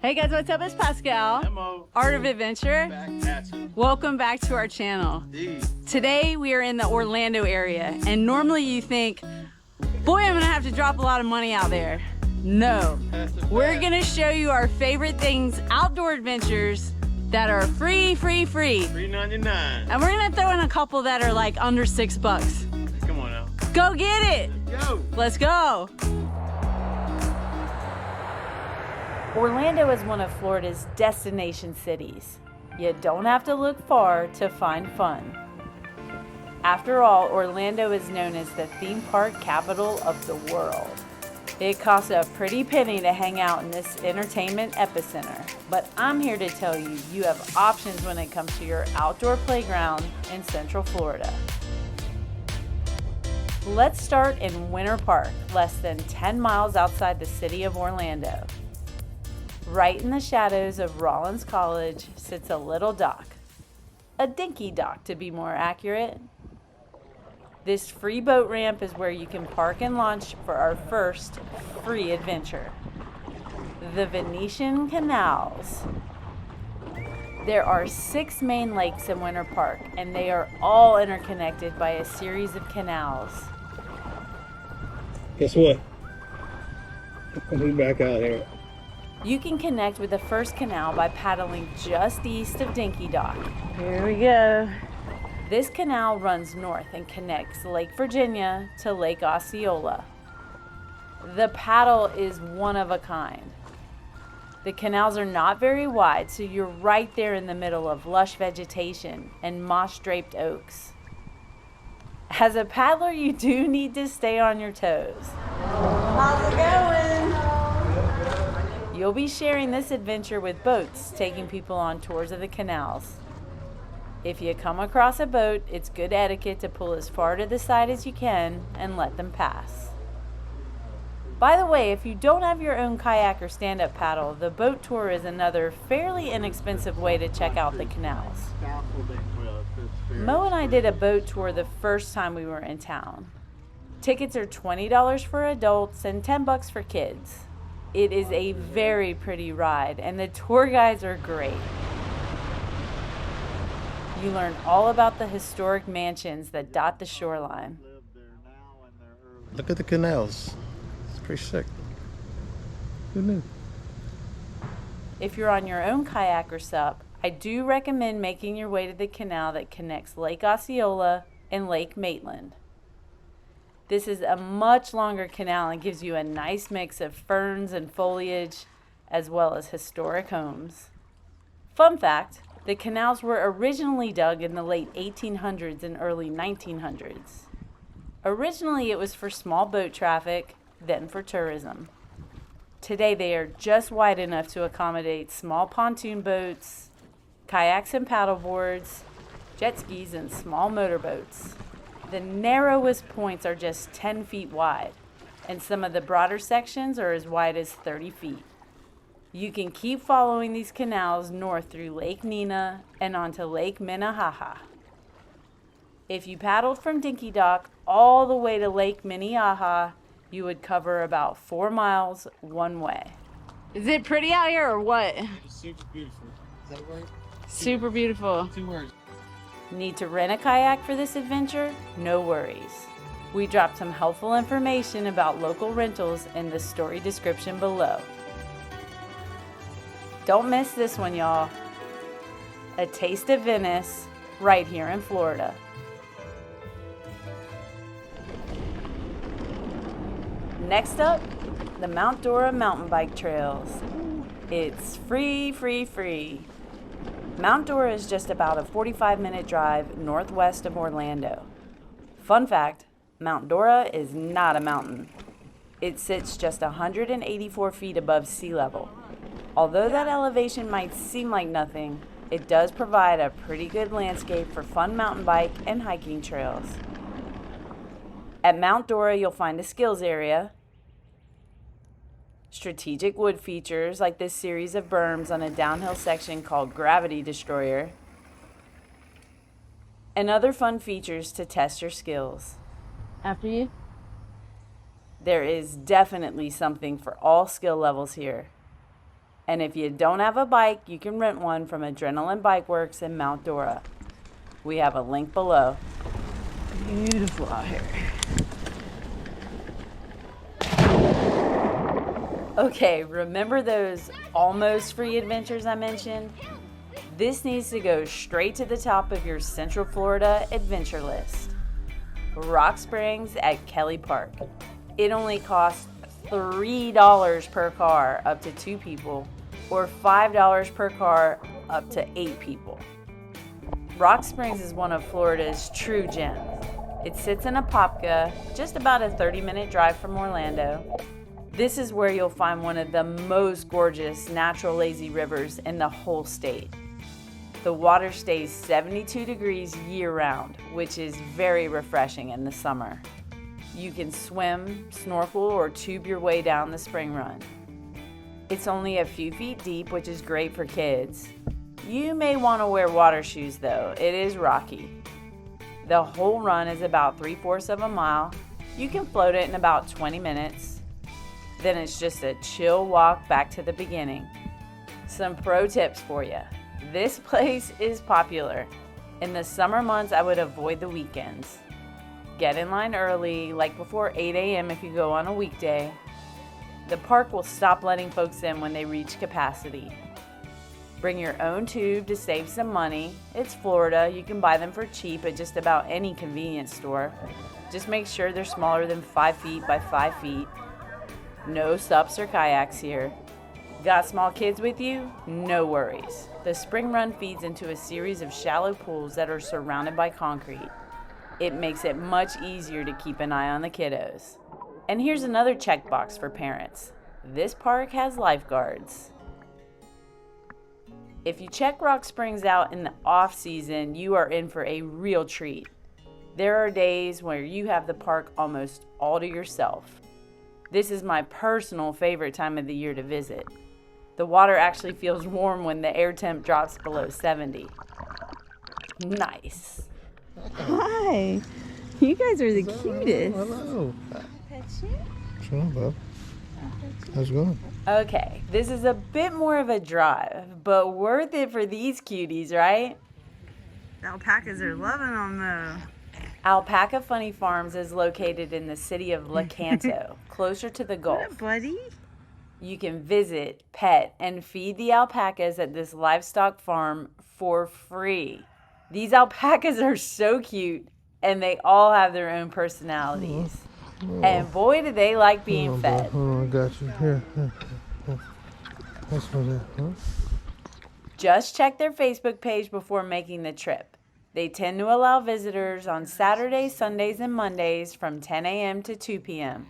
Hey guys, what's up? It's Pascale. Mo. Art of Adventure. Back at you. Welcome back to our channel. Indeed. Today we are in the Orlando area, and normally you think, boy, I'm gonna have to drop a lot of money out there. No, we're gonna show you our favorite things, outdoor adventures that are free. $3.99. And we're gonna throw in a couple that are like under $6. Come on now. Go get it. Go. Let's go. Orlando is one of Florida's destination cities. You don't have to look far to find fun. After all, Orlando is known as the theme park capital of the world. It costs a pretty penny to hang out in this entertainment epicenter, but I'm here to tell you, you have options when it comes to your outdoor playground in Central Florida. Let's start in Winter Park, less than 10 miles outside the city of Orlando. Right in the shadows of Rollins College sits a little dock. A dinky dock, to be more accurate. This free boat ramp is where you can park and launch for our first free adventure. The Venetian Canals. There are 6 main lakes in Winter Park, and they are all interconnected by a series of canals. Guess what? We back out here. You can connect with the first canal by paddling just east of Dinky Dock. Here we go. This canal runs north and connects Lake Virginia to Lake Osceola. The paddle is one of a kind. The canals are not very wide, so you're right there in the middle of lush vegetation and moss-draped oaks. As a paddler, you do need to stay on your toes. How's it going? You'll be sharing this adventure with boats, taking people on tours of the canals. If you come across a boat, it's good etiquette to pull as far to the side as you can and let them pass. By the way, if you don't have your own kayak or stand-up paddle, the boat tour is another fairly inexpensive way to check out the canals. Mo and I did a boat tour the first time we were in town. Tickets are $20 for adults and $10 for kids. It is a very pretty ride, and the tour guides are great. You learn all about the historic mansions that dot the shoreline. Look at the canals. It's pretty sick. Who knew? If you're on your own kayak or sup, I do recommend making your way to the canal that connects Lake Osceola and Lake Maitland. This is a much longer canal and gives you a nice mix of ferns and foliage, as well as historic homes. Fun fact, the canals were originally dug in the late 1800s and early 1900s. Originally, it was for small boat traffic, then for tourism. Today, they are just wide enough to accommodate small pontoon boats, kayaks and paddleboards, jet skis, and small motorboats. The narrowest points are just 10 feet wide, and some of the broader sections are as wide as 30 feet. You can keep following these canals north through Lake Nina and onto Lake Minnehaha. If you paddled from Dinky Dock all the way to Lake Minnehaha, you would cover about 4 miles one way. Is it pretty out here or what? It's super beautiful. Is that a word? Super beautiful. 2 words. Need to rent a kayak for this adventure? No worries. We dropped some helpful information about local rentals in the story description below. Don't miss this one, y'all. A Taste of Venice, right here in Florida. Next up, the Mount Dora mountain bike trails. It's free. Mount Dora is just about a 45-minute drive northwest of Orlando. Fun fact, Mount Dora is not a mountain. It sits just 184 feet above sea level. Although that elevation might seem like nothing, it does provide a pretty good landscape for fun mountain bike and hiking trails. At Mount Dora, you'll find a skills area, strategic wood features like this series of berms on a downhill section called Gravity Destroyer, and other fun features to test your skills. After you? There is definitely something for all skill levels here. And if you don't have a bike, you can rent one from Adrenaline Bike Works in Mount Dora. We have a link below. Beautiful out here. Okay, remember those almost free adventures I mentioned? This needs to go straight to the top of your Central Florida adventure list. Rock Springs at Kelly Park. It only costs $3 per car up to 2 people, or $5 per car up to 8 people. Rock Springs is one of Florida's true gems. It sits in Alpaca, just about a 30-minute drive from Orlando. This is where you'll find one of the most gorgeous natural lazy rivers in the whole state. The water stays 72 degrees year-round, which is very refreshing in the summer. You can swim, snorkel, or tube your way down the spring run. It's only a few feet deep, which is great for kids. You may want to wear water shoes though, it is rocky. The whole run is about 3/4 of a mile. You can float it in about 20 minutes. Then it's just a chill walk back to the beginning. Some pro tips for you. This place is popular. In the summer months, I would avoid the weekends. Get in line early, like before 8 a.m. if you go on a weekday. The park will stop letting folks in when they reach capacity. Bring your own tube to save some money. It's Florida, you can buy them for cheap at just about any convenience store. Just make sure they're smaller than 5 feet by 5 feet. No sups or kayaks here. Got small kids with you? No worries. The spring run feeds into a series of shallow pools that are surrounded by concrete. It makes it much easier to keep an eye on the kiddos. And here's another checkbox for parents. This park has lifeguards. If you check Rock Springs out in the off season, you are in for a real treat. There are days where you have the park almost all to yourself. This is my personal favorite time of the year to visit. The water actually feels warm when the air temp drops below 70. Nice. Hi. You guys are the cutest. Hello. Pet you? What's wrong, bub? How's it going? Okay, this is a bit more of a drive, but worth it for these cuties, right? The alpacas are loving them though. Alpaca Funny Farms is located in the city of Lecanto, closer to the Gulf. What up, buddy? You can visit, pet, and feed the alpacas at this livestock farm for free. These alpacas are so cute, and they all have their own personalities. And boy, do they like being fed. Hold on, I got you. Here. That's what that, huh? Just check their Facebook page before making the trip. They tend to allow visitors on Saturdays, Sundays, and Mondays from 10 a.m. to 2 p.m.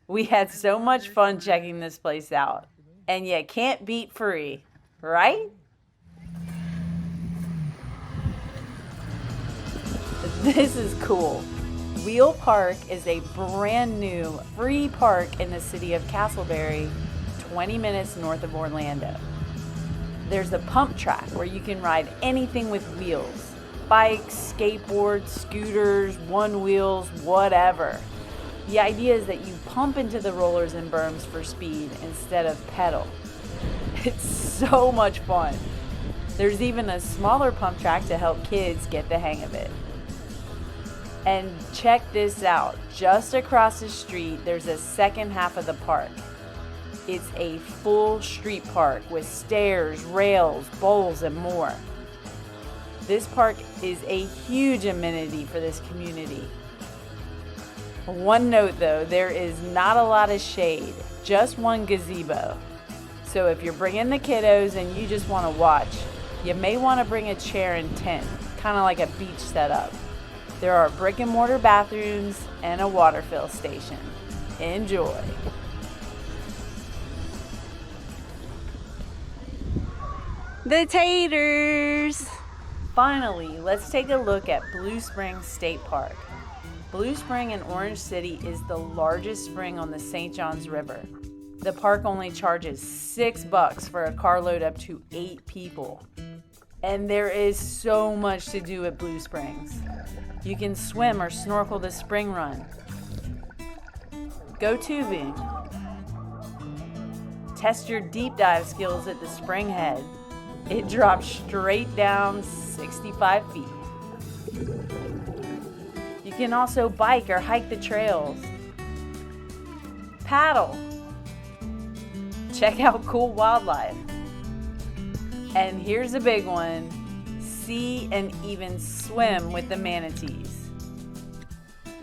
We had so much fun checking this place out. And you can't beat free, right? This is cool. Wheel Park is a brand new free park in the city of Casselberry, 20 minutes north of Orlando. There's a pump track where you can ride anything with wheels. Bikes, skateboards, scooters, one wheels, whatever. The idea is that you pump into the rollers and berms for speed instead of pedal. It's so much fun. There's even a smaller pump track to help kids get the hang of it. And check this out. Just across the street, there's a second half of the park. It's a full street park with stairs, rails, bowls, and more. This park is a huge amenity for this community. One note though, there is not a lot of shade, just one gazebo. So if you're bringing the kiddos and you just want to watch, you may want to bring a chair and tent, kind of like a beach setup. There are brick and mortar bathrooms and a water fill station. Enjoy. The taters. Finally, let's take a look at Blue Spring State Park. Blue Spring in Orange City is the largest spring on the St. Johns River. The park only charges $6 for a carload up to 8 people. And there is so much to do at Blue Springs. You can swim or snorkel the spring run. Go tubing. Test your deep dive skills at the spring head. It drops straight down 65 feet. You can also bike or hike the trails. Paddle. Check out cool wildlife. And here's a big one. See and even swim with the manatees.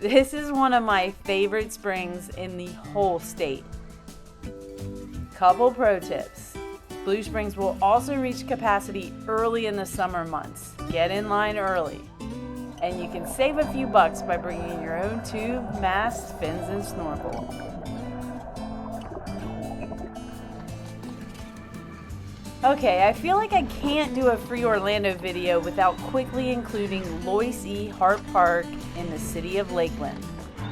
This is one of my favorite springs in the whole state. Couple pro tips. Blue Springs will also reach capacity early in the summer months. Get in line early. And you can save a few bucks by bringing your own tube, mask, fins, and snorkel. Okay, I feel like I can't do a free Orlando video without quickly including Loyce Harpe Park in the city of Lakeland,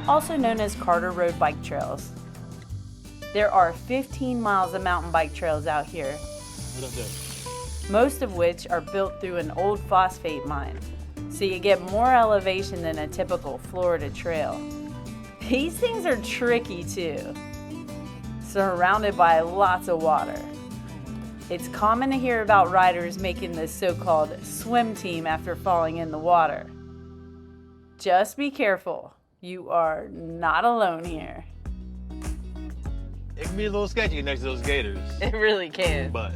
also known as Carter Road Bike Trails. There are 15 miles of mountain bike trails out here, most of which are built through an old phosphate mine, so you get more elevation than a typical Florida trail. These things are tricky too, surrounded by lots of water. It's common to hear about riders making this so-called swim team after falling in the water. Just be careful. You are not alone here. It can be a little sketchy next to those gators. It really can. But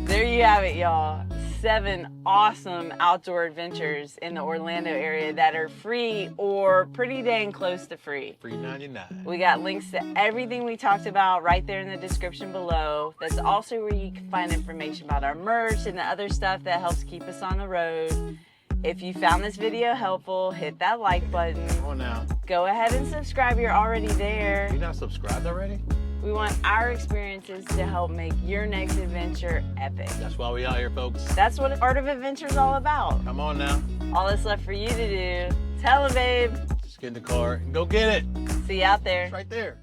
there you have it, y'all. 7 awesome outdoor adventures in the Orlando area that are free or pretty dang close to free. free 99. We got links to everything we talked about right there in the description below. That's also where you can find information about our merch and the other stuff that helps keep us on the road. If you found this video helpful, hit that like button. Come on now. Go ahead and subscribe. You're already there. You not subscribed already? We want our experiences to help make your next adventure epic. That's why we out here, folks. That's what Art of Adventure is all about. Come on now. All that's left for you to do, tell them, babe. Just get in the car and go get it. See you out there. It's right there.